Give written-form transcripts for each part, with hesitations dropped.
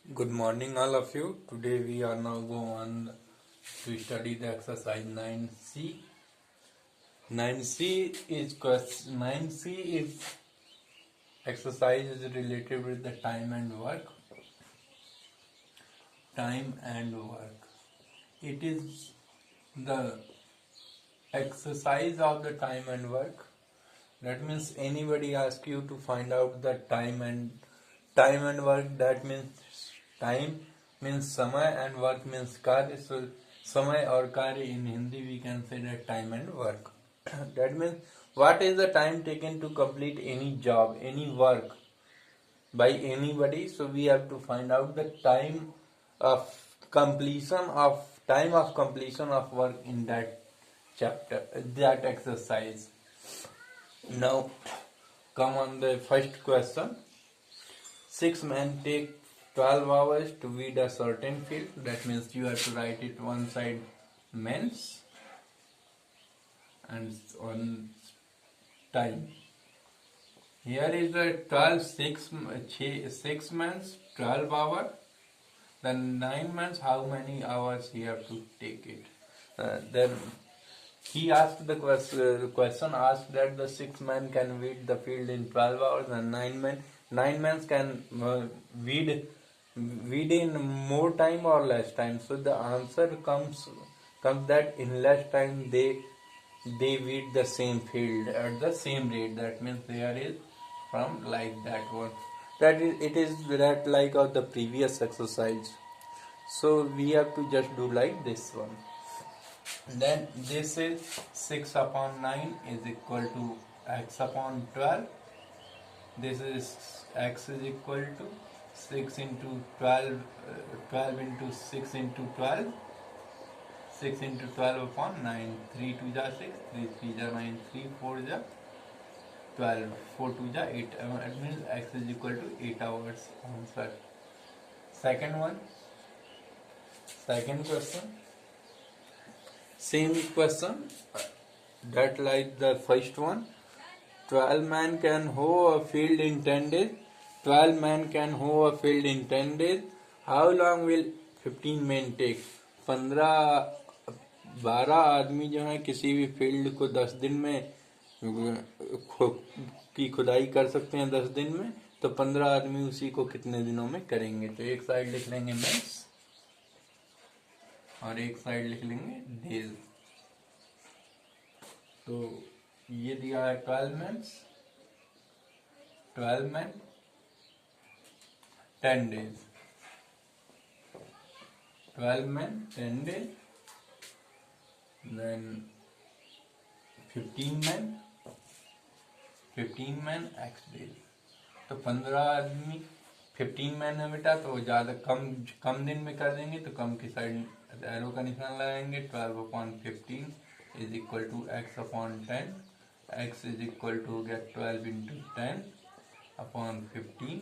Good morning, all of you. Today we are now going on to study the exercise 9C. 9C is exercise is related with the time and work. Time and work. It is the exercise of the time and work. That means anybody ask you to find out the time and work. That means time means समय and work means कार्य. So समय और कार्य in Hindi we can say that time and work. That means what is the time taken to complete any job, any work by anybody. So we have to find out the of time of completion of work in that chapter, that exercise. Now come on the first question. 6 men take 12 hours to weed a certain field. That means you have to write it one side men's and on time. Here is the 6 months, 12 hours. Then 9 months, how many hours he have to take it? Then he asked the question asked that the 6 men can weed the field in 12 hours and 9 men can weed in more time or less time. So the answer comes that in less time they weed the same field at the same rate. That means there is from like that one. That is, it is that like of the previous exercise. So we have to just do like this one. Then this is 6 upon 9 is equal to x upon 12. This is x is equal to 6 into 12, 12 into 6 into 12. 6 into 12 upon 9. 3 2 ja 6, 3 3 ja 9, 3 4 ja 12, 4 2 ja 8. It means x is equal to 8 hours. Answer. Second question. Same question that like the first one. 12 men can hoe a field in 10 days. 12 men can hoe a field in 10 days. How long will 15 men take? 12 आदमी जो है किसी भी field को 10 दिन में की खुदाई कर सकते हैं 10 दिन में. तो 15 आदमी उसी को कितने दिनों में करेंगे? तो एक साइड लिख लेंगे मंथ्स और एक साइड लिख लेंगे डेज. तो ये दिया है 12 months, 12 men, 10 days. 12 men, 10 days. Then 15 men, x days. तो 15 आदमी 15 मैन है बेटा, तो ज्यादा कम दिन में कर देंगे तो कम की साइड एरो का निशान लगाएंगे. 12 upon 15 is equal to x upon 10. x is equal to हो गया 12 इंटू 10 अपॉन 15.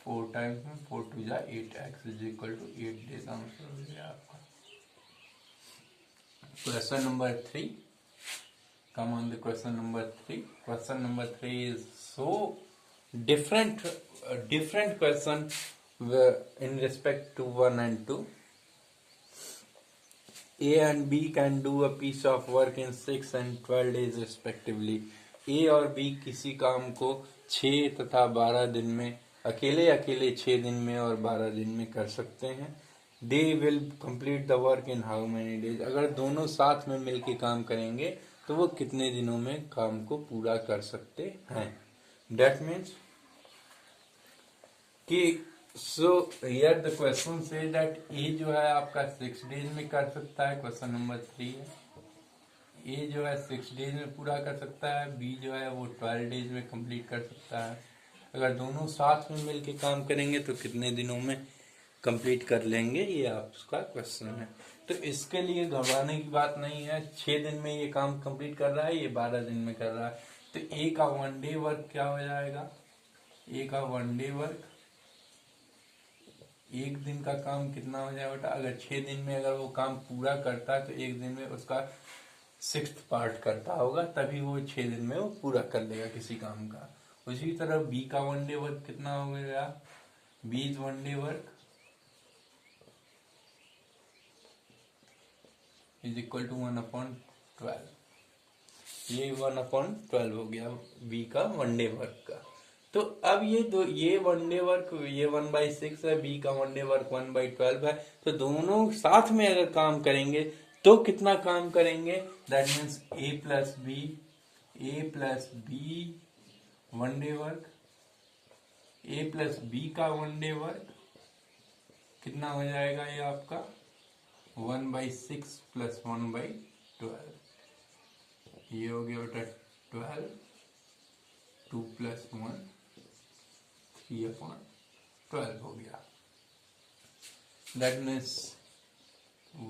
फोर टाइम्स में 4 2 जा 8. x is equal to 8 days. Answer हो गया आपका. Question number 3. Come on the question number 3. Question number 3 is so different question in respect to 1 and 2. A and B can do a piece of work in 6 and 12 days respectively. A और B किसी काम को 6 तथा 12 दिन में अकेले 6 दिन में और 12 दिन में कर सकते हैं. They will complete the work in how many days? अगर दोनों साथ में मिलके काम करेंगे तो वो कितने दिनों में काम को पूरा कर सकते हैं? That means कि so here the question says that A जो है आपका 6 days में कर सकता है. क्वेश्चन नंबर 3 है. A जो है 6 days में पूरा कर सकता है. B जो है वो 12 days में कंप्लीट कर सकता है. अगर दोनों साथ में मिलके काम करेंगे तो कितने दिनों में कंप्लीट कर लेंगे? ये आपका क्वेश्चन है. तो इसके लिए घबराने की बात नहीं है. 6 दिन में ये काम कंप्लीट कर रहा है, ये 12 दिन में कर रहा है. तो ए का 1 डे वर्क क्या हो जाएगा? ए का 1 डे वर्क एक दिन का काम कितना हो जाएगा बेटा? अगर 6 दिन में अगर वो काम पूरा करता है तो एक दिन में उसका सिक्स्थ पार्ट करता होगा तभी वो 6 दिन में वो पूरा कर लेगा किसी काम का। उसी तरह बी का वनडे वर्क कितना हो गया, B's one day work is equal to 1/12। ये 1/12 हो गया बी का वनडे वर्क का। तो अब ये वनडे वर्क, ये 1/6 है, बी का वनडे वर्क 1/12 है। तो दोनों साथ में अगर काम करेंगे तो कितना काम करेंगे, that means A plus B one day work, A plus B का वनडे वर्क कितना हो जाएगा, ये आपका 1/6 प्लस 1/12। ये हो गया बेटा 12, 2 + 1 3/12 हो गया। दैट मीन्स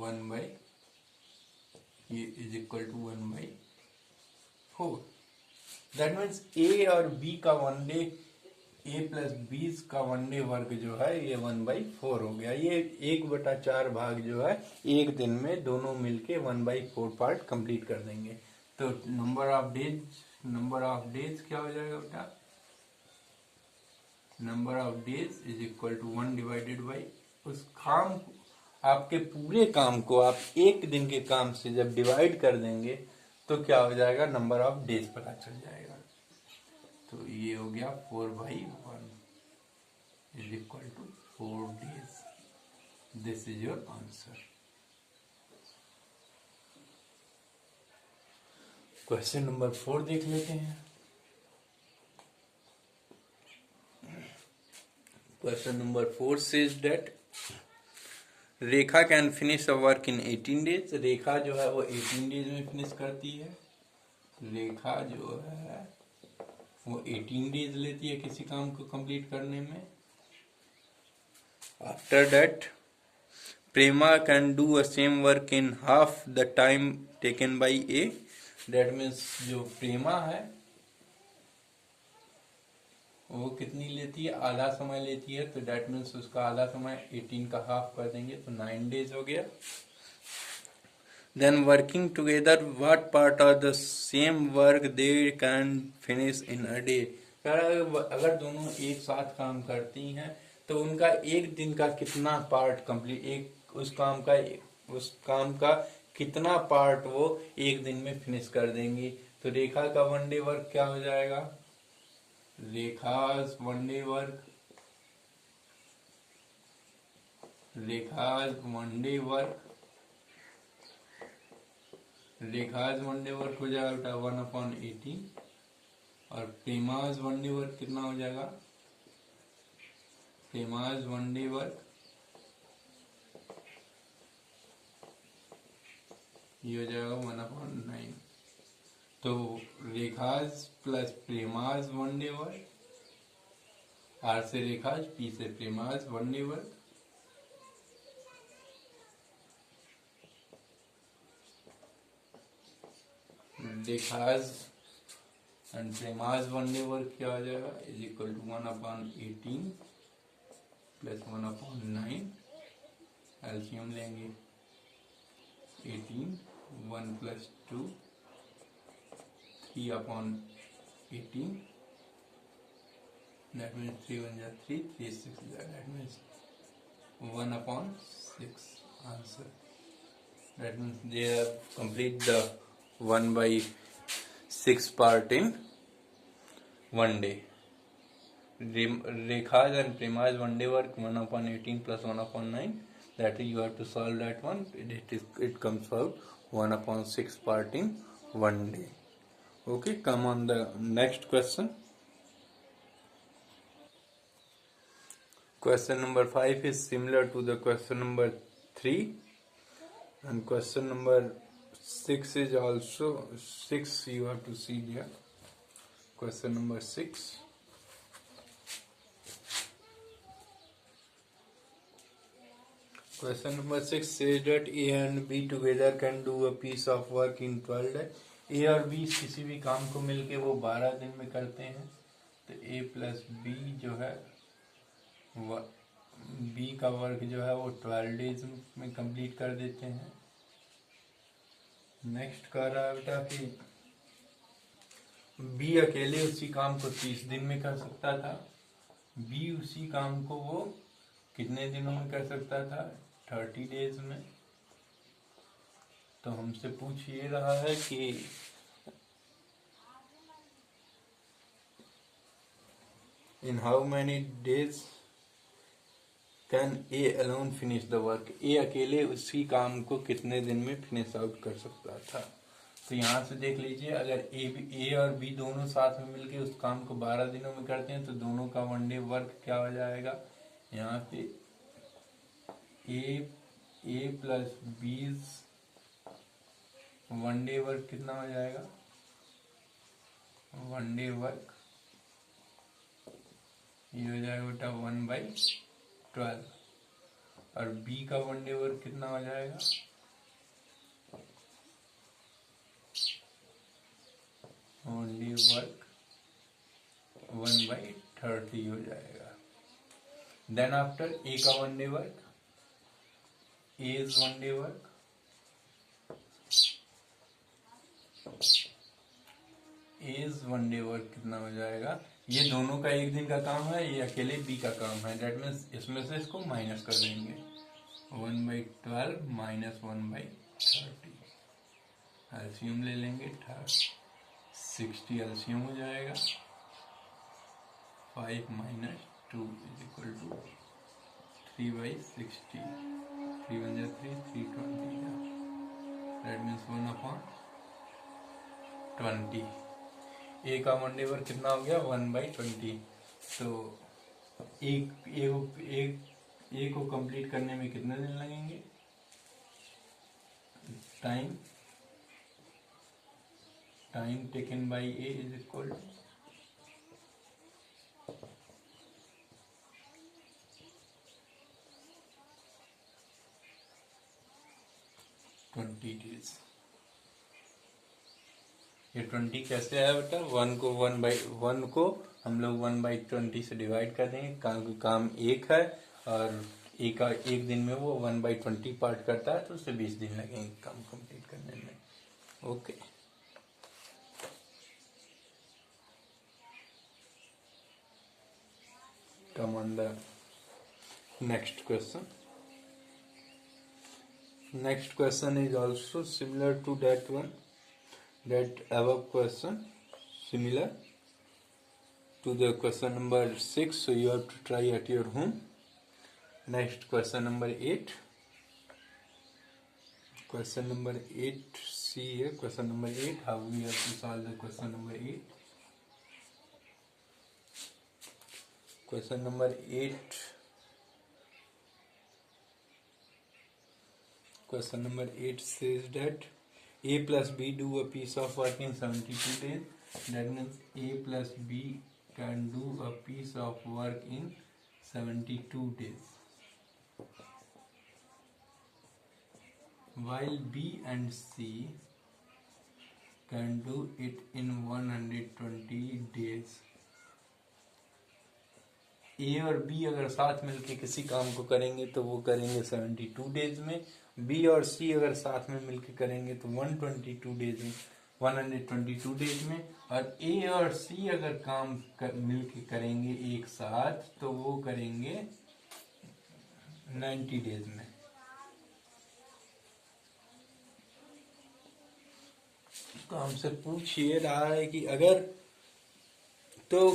1/, ये is equal to 1/4। That means A और बी का वनडे, ए प्लस बी का वनडे वर्क जो है ये 1/4 हो गया। ये 1/4 भाग जो है एक दिन में दोनों मिलके 1/4 पार्ट कंप्लीट कर देंगे। तो नंबर ऑफ डेज क्या हो जाएगा बेटा, number of days is equal to 1 divided by उस काम, आपके पूरे काम को आप एक दिन के काम से जब डिवाइड कर देंगे तो क्या हो जाएगा, नंबर ऑफ डेज पता चल जाएगा। तो ये हो गया 4/1 is equal to 4 days. This is your answer. Question number 4 देख लेते हैं। Question number 4 says that Rekha can finish a work in 18 days. Rekha जो है वो 18 डेज में फिनिश करती है। रेखा जो है वो 18 डेज लेती है किसी काम को कंप्लीट करने में। After that Prema can do a same work in half the time taken by A. That means जो प्रेमा है वो कितनी लेती है, आधा समय लेती है। तो दैट मीन्स उसका आधा समय 18 का हाफ कर देंगे तो 9 डेज हो गया। Then working together what part of the same work they can finish in a day. अगर दोनों एक साथ काम करती हैं तो उनका एक दिन का कितना पार्ट कंप्लीट, एक उस काम का कितना पार्ट वो एक दिन में फिनिश कर देंगी। तो रेखा का वनडे वर्क क्या हो जाएगा, रेखाज वनडे वर्क हो जाएगा बेटा 1/18। और प्रेमाज वनडे वर्क कितना हो जाएगा, प्रेमाज वनडे वर्क ये हो जाएगा 1/9। तो Rekha's plus Prema's one day work, R से रेखाज, पी से Prema's one day work, Rekha's and Prema's one day work क्या हो जाएगा, is equal to 1/18 plus 1/9। LCM लेंगे 18, 1 + 2 3/18। That means 3 1 जा 3, 3 6 जा, that means 1/6 answer. That means they have complete the 1/6 part in one day. Rekhas and Prema's one day work 1/18 plus 1/9. That is, you have to solve that one. It comes out 1/6 part in one day. Okay, come on the next question. Question number 5 is similar to the question number 3, and question number 6 is also 6. You have to see here. Question number 6. Question number 6 says that A and B together can do a piece of work in 12 days. A और B किसी भी काम को मिलके वो 12 दिन में करते हैं। तो A प्लस B जो है B का वर्क जो है वो 12 डेज में कंप्लीट कर देते हैं। नेक्स्ट कह रहा है बेटा कि बी अकेले उसी काम को 30 दिन में कर सकता था। बी उसी काम को वो कितने दिनों में कर सकता था? 30 डेज में। तो हमसे पूछ ये रहा है कि in how many days can A alone finish the work. A अकेले उसी काम को कितने दिन में फिनिश आउट कर सकता था? तो यहाँ से देख लीजिए, अगर ए और बी दोनों साथ में मिलके उस काम को 12 दिनों में करते हैं तो दोनों का वन डे वर्क क्या हो जाएगा? यहाँ पे A plus B one day work कितना हो जाएगा? वन डे वर्क ये हो जाएगा बेटा 1/12। और बी का वन डे वर्क कितना हो जाएगा? वन डे वर्क 1/30 हो जाएगा। देन आफ्टर ए का one day work, as one day work as one day work कितना हो जाएगा? ये दोनों का एक दिन का काम है, ये अकेले बी का काम है। डेट मीन्स इसमें से इसको माइनस कर देंगे। 1/12 माइनस 1/30। एलसीएम ले लेंगे, 60 एलसीएम हो जाएगा। 5 माइनस 2 इज इक्वल टू 3/60। 3 1 जा 3, 320। That means 1/20। ए का वन डे वर्क कितना हो गया? 1/20। तो ए को कंप्लीट करने में कितने दिन लगेंगे? Time taken by A is equal to 20 days. ये 20 कैसे आया बेटा? 1 को हम लोग 1/20 से डिवाइड कर देंगे। काम एक है और एक दिन में वो 1/20 पार्ट करता है, तो उससे 20 दिन लगेंगे काम कंप्लीट करने में। Okay, come on the next question. Next question is also similar to that one, that above question, similar to the question number 6, so you have to try at your home. Next question number 8. Question number 8, see here, question number 8, how we have to solve the question number 8. Question number 8. Question number 8 says that A plus B do a piece of work in 72 days. That means A plus B can do a piece of work in 72 days. While B and C can do it in 120 days. ए और B अगर साथ मिलके किसी काम को करेंगे तो वो करेंगे 72 डेज में। बी और सी अगर साथ में मिलके करेंगे तो 122 डेज में, 122 डेज में। और ए और सी अगर काम मिलके करेंगे एक साथ तो वो करेंगे 90 डेज में। तो हमसे पूछ ये रहा है कि अगर तो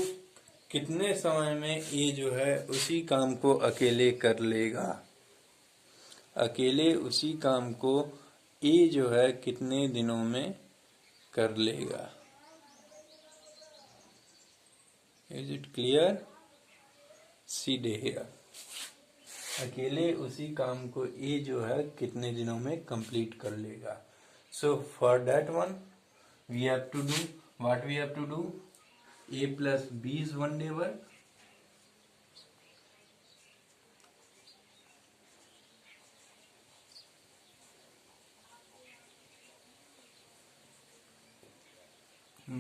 कितने समय में ये जो है उसी काम को अकेले कर लेगा। अकेले उसी काम को ये जो है कितने दिनों में कर लेगा। Is it clear? See day here. अकेले उसी काम को ये जो है कितने दिनों में कंप्लीट कर लेगा। So for that one we have to do what we have to do. A plus B is one day work.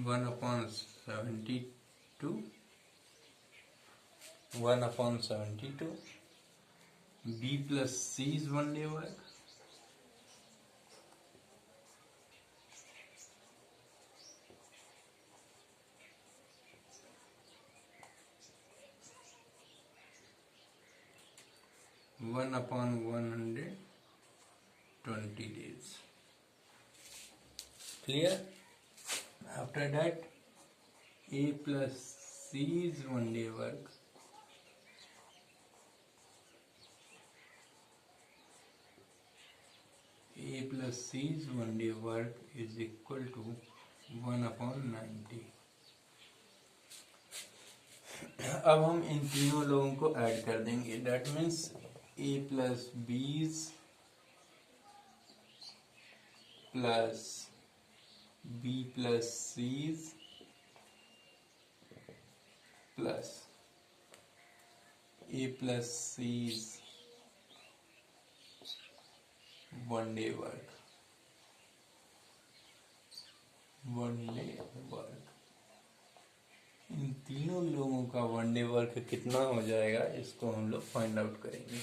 One upon 72. 1/72. B plus C is one day work. 1/120 days. Clear? After that, A plus C is 1 day work. A plus C is 1 day work is equal to 1/90. अब हम इन तीनों लोगों को add कर देंगे. That means A plus B's plus B plus C's plus A plus C's 1 day work. 1 day work. इन तीनों लोगों का 1 day वर्क कितना हो जाएगा, इसको हम लोग फाइंड आउट करेंगे.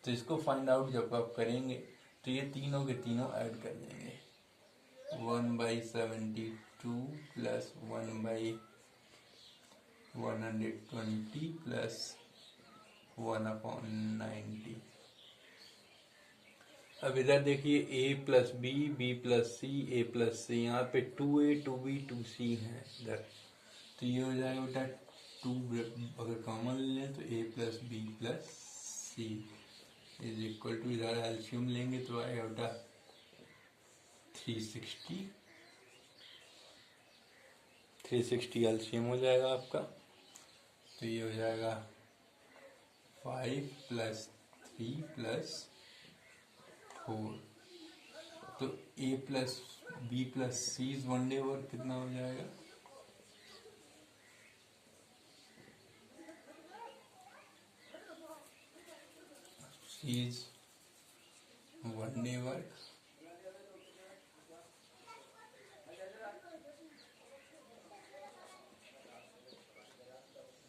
तो इसको फाइंड आउट जब आप करेंगे तो ये तीनों के तीनों ऐड कर देंगे. 1/72 प्लस 1/120 प्लस 1/90. अब इधर देखिए A plus B, B plus C, A plus C. यहाँ पे 2A 2B 2C है इधर. तो ये हो जाएगा बेटा 2, अगर कॉमन ले लें तो A plus B plus C is equal to, इधर एल्शियम लेंगे तो आएगा बेटा 360 एल्शियम हो जाएगा आपका. तो ये हो जाएगा 5 प्लस 3 प्लस 4. तो A plus B plus C 1 day work कितना हो जाएगा? is 1 day work.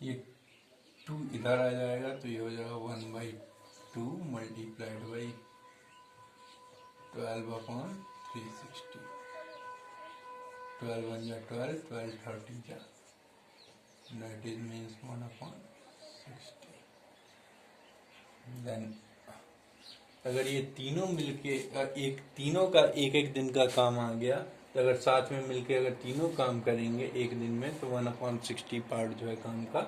ये 2 इधर आ जाएगा तो ये हो जाएगा 1/2 मल्टीप्लाइड बाई 12/360. 12 1 जा 12, 12 30 जा, that is means 1/60. Then अगर ये तीनों मिलके तीनों का एक दिन का काम आ गया, तो अगर साथ में मिलके अगर तीनों काम करेंगे एक दिन में तो 1/60 पार्ट जो है काम का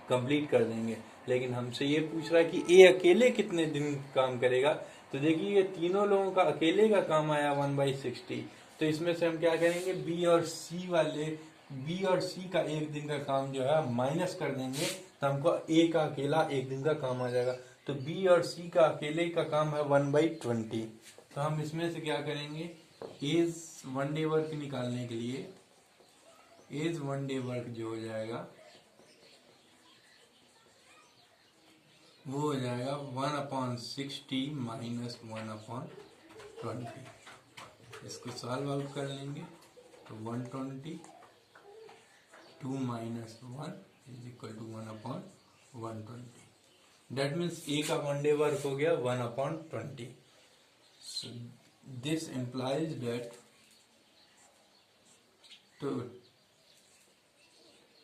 कंप्लीट कर देंगे. लेकिन हमसे ये पूछ रहा है कि ए अकेले कितने दिन काम करेगा. तो देखिए ये तीनों लोगों का अकेले का काम आया 1/60. तो इसमें से हम क्या करेंगे, बी और सी का एक दिन का काम जो है माइनस कर देंगे, तो हमको ए का अकेला एक दिन का काम आ जाएगा. तो बी और सी का अकेले का काम है 1/20. तो हम इसमें से क्या करेंगे, एज 1 day वर्क निकालने के लिए एज 1 day वर्क जो हो जाएगा वो हो जाएगा 1/60 माइनस 1/20. इसको सॉल्व आउट कर लेंगे तो 120, 2 minus 1 is equal to 1/120. That means A का 1 day वर्क हो गया 1/20. So this implies that तो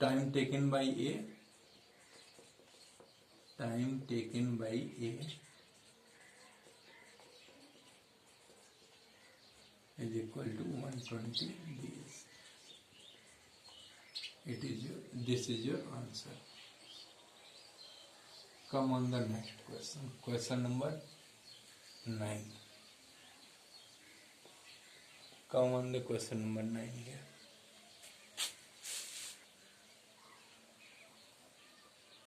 time taken by A is equal to 120 days. This is your answer. Come on the next question. Question number 9. Come on the question number 9 here.